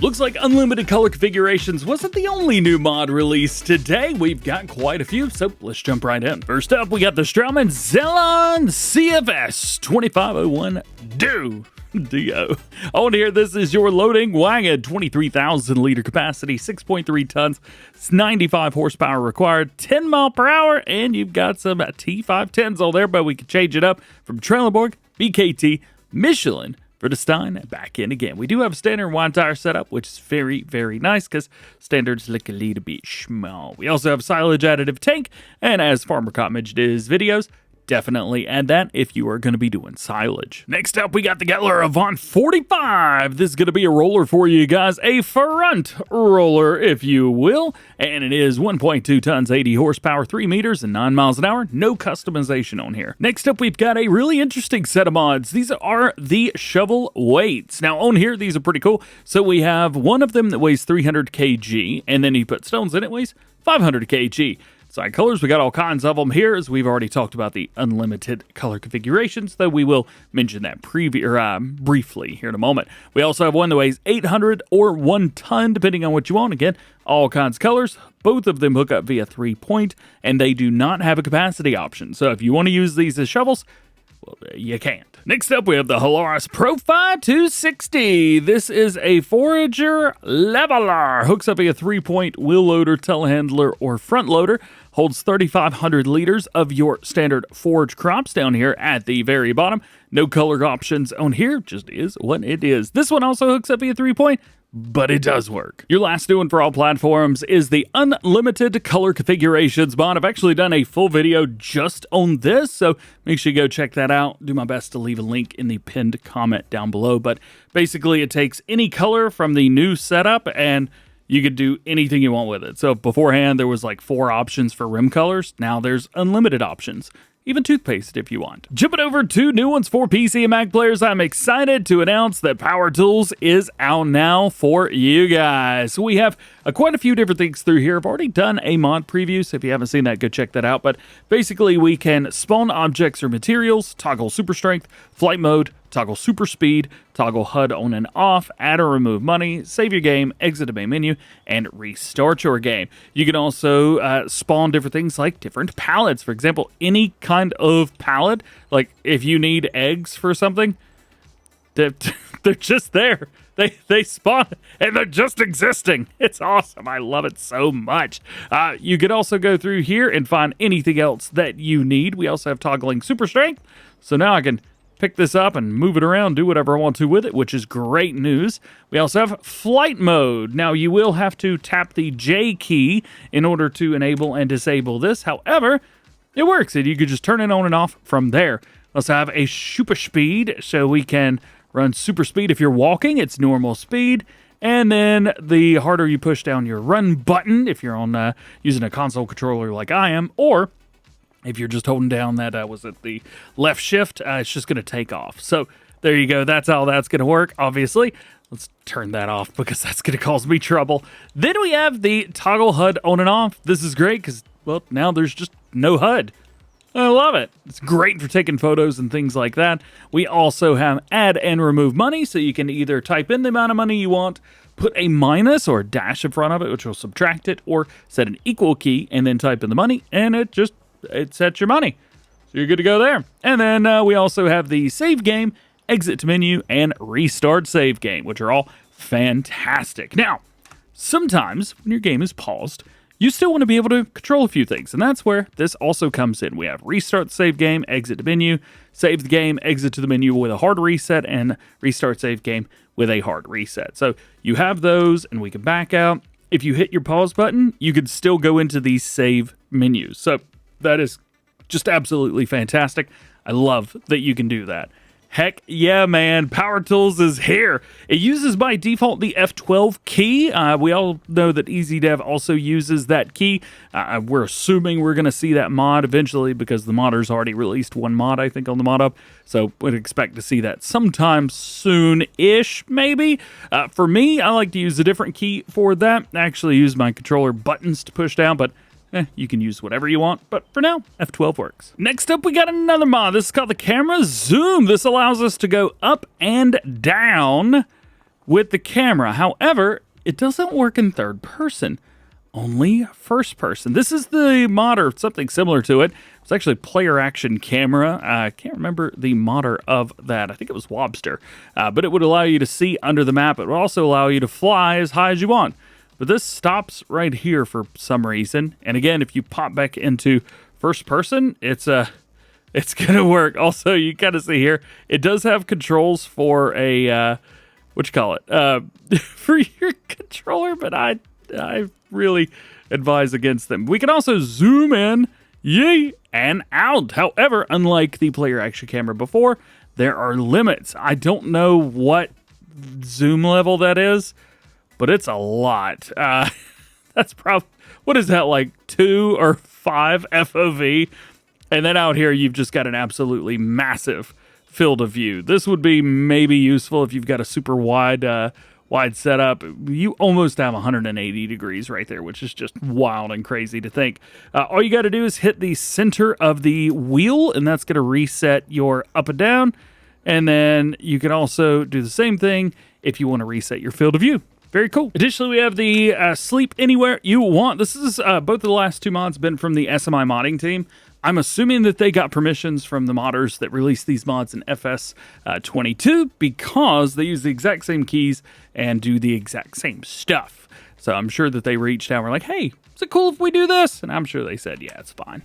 Looks like unlimited color configurations wasn't the only new mod released today. We've got quite a few, so let's jump right in. First up, we got the Strautmann ZELON CFS 2501 DO. On here, this is your loading wagon, 23,000 liter capacity, 6.3 tons, 95 horsepower required, 10 mile per hour, and you've got some T510s on there, but we can change it up from Trelleborg, BKT, Michelin, for the Stein, back in again. We do have a standard wide tire setup, which is very, very nice because standards look a little bit small. We also have a silage additive tank, and as Farmer Cop mentioned in his videos, definitely add that if you are going to be doing silage. Next up, we got the Güttler Avant 45. This is going to be a roller for you guys, a front roller, if you will, and it is 1.2 tons, 80 horsepower, 3 meters, and 9 miles an hour. No customization on here. Next up, we've got a really interesting set of mods. These are the shovel weights. Now, on here, these are pretty cool. So we have one of them that weighs 300 kg, and then you put stones in it, weighs 500 kg. Side colors, we got all kinds of them here, as we've already talked about the unlimited color configurations, though we will mention that briefly here in a moment. We also have one that weighs 800 or 1 ton, depending on what you want. Again, all kinds of colors. Both of them hook up via 3-point, and they do not have a capacity option. So if you want to use these as shovels, well, you can't. Next up, we have the Holaras Profi 260. This is a forager leveler. Hooks up via 3-point wheel loader, telehandler, or front loader. Holds 3,500 liters of your standard forage crops down here at the very bottom. No color options on here, just is what it is. This one also hooks up via 3-point, but it does work. Your last new one for all platforms is the unlimited color configurations mod. I've actually done a full video just on this, so make sure you go check that out. Do my best to leave a link in the pinned comment down below, but basically it takes any color from the new setup and you could do anything you want with it. So beforehand, there was like 4 options for rim colors. Now there's unlimited options. Even toothpaste if you want. Jumping over to new ones for PC and Mac players, I'm excited to announce that PowerTools is out now for you guys. We have quite a few different things through here. I've already done a mod preview, so if you haven't seen that, go check that out. But basically, we can spawn objects or materials, toggle super strength, flight mode, toggle super speed, toggle HUD on and off, add or remove money, save your game, exit the main menu, and restart your game. You can also spawn different things like different pallets. For example, any kind of pallet, like if you need eggs for something, they're just there. They spawn and they're just existing. It's awesome. I love it so much. You could also go through here and find anything else that you need. We also have toggling super strength. So now I can pick this up and move it around, do whatever I want to with it, which is great news. We also have flight mode. Now, you will have to tap the J key in order to enable and disable this. However, it works, and you can just turn it on and off from there. We also have a super speed, so we can run super speed. If you're walking, it's normal speed. And then the harder you push down your run button, if you're on using a console controller like I am, or if you're just holding down that, the left shift, it's just going to take off. So there you go. That's how that's going to work, obviously. Let's turn that off because that's going to cause me trouble. Then we have the toggle HUD on and off. This is great because, well, now there's just no HUD. I love it. It's great for taking photos and things like that. We also have add and remove money, so you can either type in the amount of money you want, put a minus or a dash in front of it, which will subtract it, or set an equal key and then type in the money, and it sets your money. So you're good to go there. And then we also have the save game, exit to menu, and restart save game, which are all fantastic. Now, sometimes when your game is paused, you still want to be able to control a few things, and that's where this also comes in. We have restart the save game, exit to menu, save the game, exit to the menu with a hard reset, and restart save game with a hard reset. So you have those, and we can back out. If you hit your pause button, you could still go into these save menus. So that is just absolutely fantastic. I love that you can do that. Heck yeah, man. PowerTools is here. It uses by default the F12 key. We all know that EasyDev also uses that key. We're assuming we're going to see that mod eventually because the modder's already released one mod, I think, on the mod up. So we'd expect to see that sometime soon-ish, maybe. For me, I like to use a different key for that. I actually use my controller buttons to push down, but you can use whatever you want, but for now, F12 works. Next up, we got another mod. This is called the Camera Zoom. This allows us to go up and down with the camera. However, it doesn't work in third person, only first person. This is the mod or something similar to it. It's actually player action camera. I can't remember the modder of that. I think it was Wobster. But it would allow you to see under the map. It would also allow you to fly as high as you want. But this stops right here for some reason. And again, if you pop back into first person, it's gonna work. Also, you kind of see here, it does have controls for a for your controller, but I really advise against them. We can also zoom in, and out. However, unlike the player action camera before, there are limits. I don't know what zoom level that is, but it's a lot. That's probably, what is that, like 2 or 5 FOV? And then out here, you've just got an absolutely massive field of view. This would be maybe useful if you've got a super wide setup. You almost have 180 degrees right there, which is just wild and crazy to think. All you got to do is hit the center of the wheel, and that's going to reset your up and down. And then you can also do the same thing if you want to reset your field of view. Very cool. Additionally, we have the sleep anywhere you want. This is both of the last 2 mods been from the SMI modding team. I'm assuming that they got permissions from the modders that released these mods in FS22 because they use the exact same keys and do the exact same stuff. So I'm sure that they reached out and were like, hey, is it cool if we do this? And I'm sure they said, yeah, it's fine.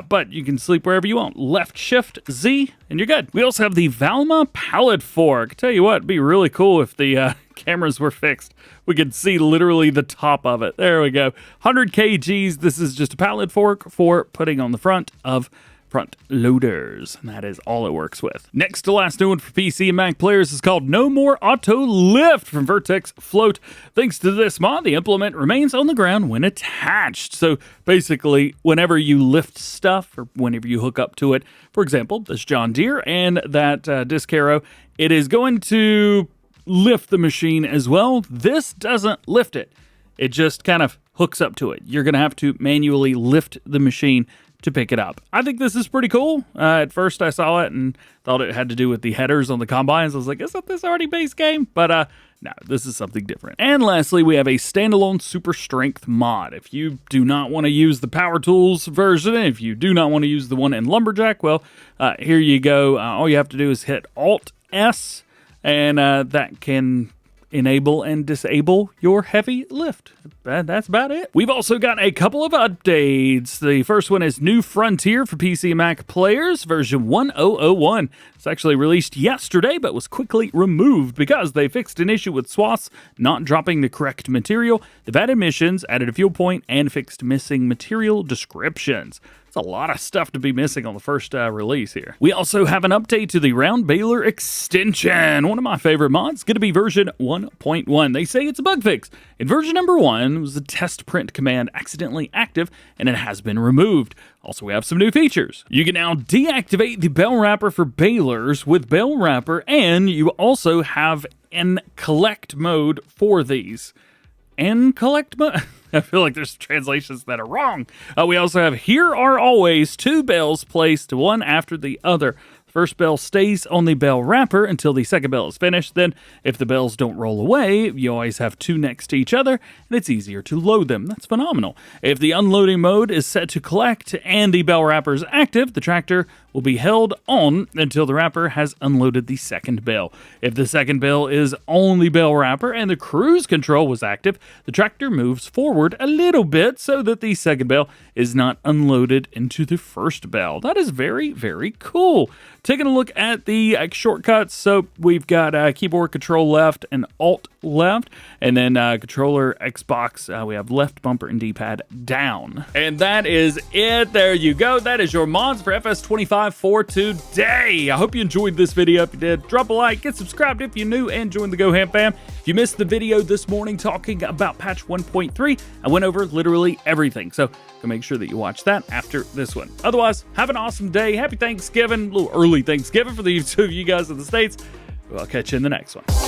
But you can sleep wherever you want. Left shift Z, and you're good. We also have the Vama pallet fork. Tell you what, it'd be really cool if the cameras were fixed. We could see literally the top of it. There we go. 100 kgs. This is just a pallet fork for putting on the front of front loaders, and that is all it works with. Next to last new one for PC and Mac players is called No More Auto Lift from Vertex Float. Thanks to this mod, the implement remains on the ground when attached. So basically, whenever you lift stuff or whenever you hook up to it, for example, this John Deere and that disc harrow, it is going to lift the machine as well. This doesn't lift it. It just kind of hooks up to it. You're going to have to manually lift the machine to pick it up. I think this is pretty cool. At first I saw it and thought it had to do with the headers on the combines. I was like, isn't this already base game? But no, this is something different. And lastly, we have a standalone super strength mod. If you do not want to use the PowerTools version, if you do not want to use the one in Lumberjack, well, here you go. All you have to do is hit Alt-S, and that can enable and disable your heavy lift. That's about it. We've also got a couple of updates. The first one is New Frontier for PC and Mac players, version 1001. It's actually released yesterday, but was quickly removed because they fixed an issue with swaths not dropping the correct material. They've added missions, added a fuel point, and fixed missing material descriptions. A lot of stuff to be missing on the first release here. We also have an update to the Round Baler extension. One of my favorite mods, going to be version 1.1. They say it's a bug fix. In version number 1 was the test print command accidentally active, and it has been removed. Also, we have some new features. You can now deactivate the bell wrapper for balers with bell wrapper, and you also have an collect mode for these. And collect mode? I feel like there's translations that are wrong. We also have here are always 2 bells placed one after the other. First bell stays on the bell wrapper until the second bell is finished. Then, if the bells don't roll away, you always have 2 next to each other, and it's easier to load them. That's phenomenal. If the unloading mode is set to collect and the bell wrapper is active, the tractor will be held on until the wrapper has unloaded the second bell. If the second bell is on the bell wrapper and the cruise control was active, the tractor moves forward a little bit so that the second bell is not unloaded into the first bell. That is very, very cool. Taking a look at the shortcuts, so we've got keyboard control left and alt left, and then controller Xbox, we have left bumper and D-pad down. And that is it. There you go. That is your mods for FS25 for today. I hope you enjoyed this video. If you did, drop a like, get subscribed if you're new, and join the DjGoHam fam. If you missed the video this morning talking about patch 1.3, I went over literally everything, so go make sure that you watch that after this one. Otherwise, have an awesome day. Happy Thanksgiving, a little early Thanksgiving for the two of you guys in the States. I'll catch you in the next one.